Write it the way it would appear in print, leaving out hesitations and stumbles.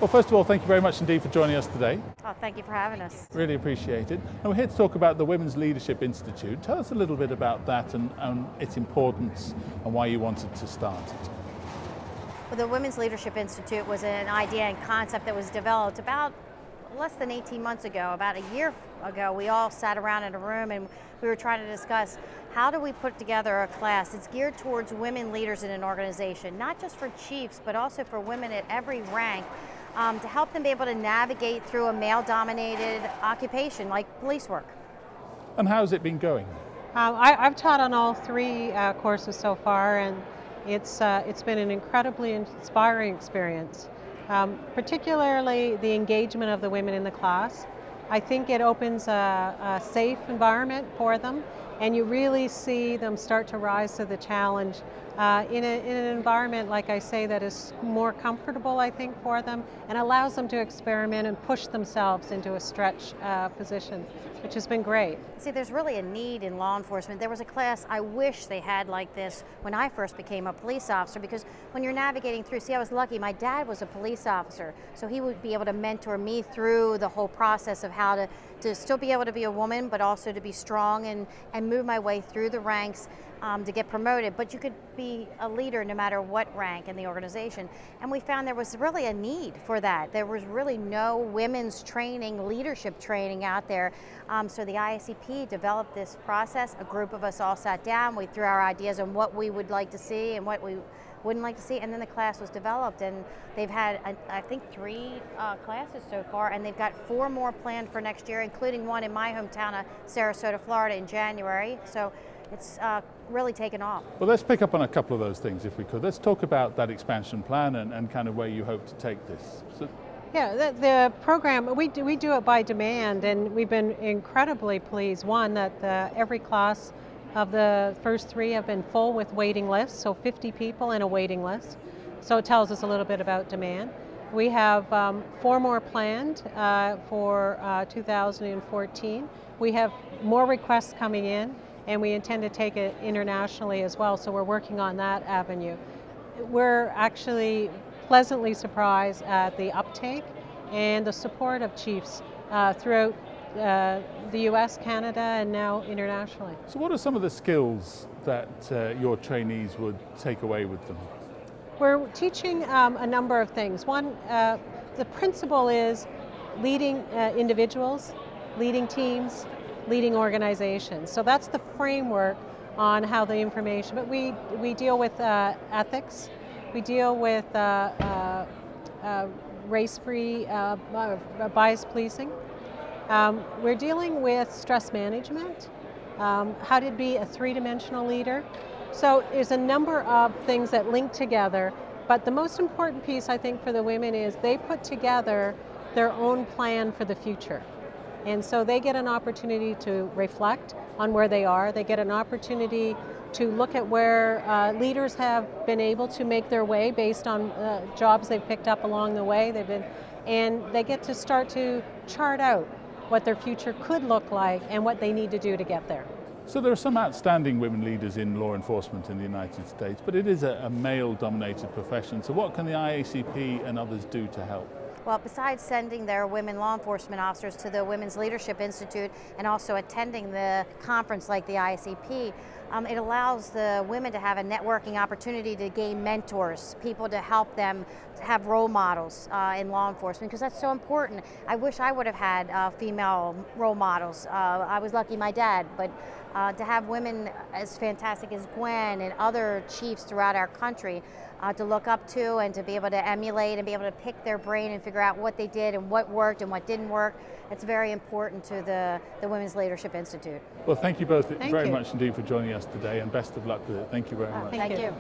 Well, first of all, thank you very much indeed for joining us today. Oh, thank you for having us. Really appreciate it. And we're here to talk about the Women's Leadership Institute. Tell us a little bit about that and its importance and why you wanted to start it. Well, the Women's Leadership Institute was an idea and concept that was developed about less than 18 months ago. About a year ago, we all sat around in a room and we were trying to discuss how do we put together a class that's geared towards women leaders in an organization, not just for chiefs, but also for women at every rank, to help them be able to navigate through a male-dominated occupation like police work. And how's it been going? I've taught on all three courses so far, and it's been an incredibly inspiring experience. Particularly the engagement of the women in the class. I think it opens a safe environment for them, and you really see them start to rise to the challenge in an environment, like I say, that is more comfortable, I think, for them, and allows them to experiment and push themselves into a stretch position, which has been great. See, there's really a need in law enforcement. There was a class I wish they had like this when I first became a police officer, because when you're navigating through, see, I was lucky, my dad was a police officer, so he would be able to mentor me through the whole process of how to still be able to be a woman, but also to be strong and move my way through the ranks to get promoted. But you could be a leader no matter what rank in the organization. And we found there was really a need for that. There was really no women's training, leadership training out there. So the ICP developed this process. A group of us all sat down. We threw our ideas on what we would like to see and what we wouldn't like to see, and then the class was developed, and they've had, I think, 3 classes so far, and they've got 4 more planned for next year, including one in my hometown of Sarasota, Florida in January. So it's really taken off. Well, let's pick up on a couple of those things if we could. Let's talk about that expansion plan and kind of where you hope to take this. So, yeah, the program, we do it by demand, and we've been incredibly pleased, one, that every class of the first 3 have been full with waiting lists, so 50 people in a waiting list. So it tells us a little bit about demand. We have 4 more planned for 2014. We have more requests coming in, and we intend to take it internationally as well, so we're working on that avenue. We're actually pleasantly surprised at the uptake and the support of chiefs throughout the US, Canada, and now internationally. So what are some of the skills that your trainees would take away with them? We're teaching a number of things. One, the principle is leading individuals, leading teams, leading organizations. So that's the framework on how the information, but we deal with ethics, we deal with race-free bias policing. We're dealing with stress management, how to be a 3-dimensional leader. So there's a number of things that link together, but the most important piece, I think, for the women is they put together their own plan for the future. And so they get an opportunity to reflect on where they are. They get an opportunity to look at where leaders have been able to make their way based on jobs they've picked up along the way. And they get to start to chart out what their future could look like and what they need to do to get there. So there are some outstanding women leaders in law enforcement in the United States, but it is a male-dominated profession. So what can the IACP and others do to help? Well, besides sending their women law enforcement officers to the Women's Leadership Institute and also attending the conference like the ICP, it allows the women to have a networking opportunity to gain mentors, people to help them have role models in law enforcement, because that's so important. I wish I would have had female role models. I was lucky my dad, but to have women as fantastic as Gwen and other chiefs throughout our country to look up to and to be able to emulate and be able to pick their brain and figure out what they did and what worked and what didn't work, it's very important to the Women's Leadership Institute. Well, thank you both very much indeed for joining us today, and best of luck with it. Thank you very much. Thank you.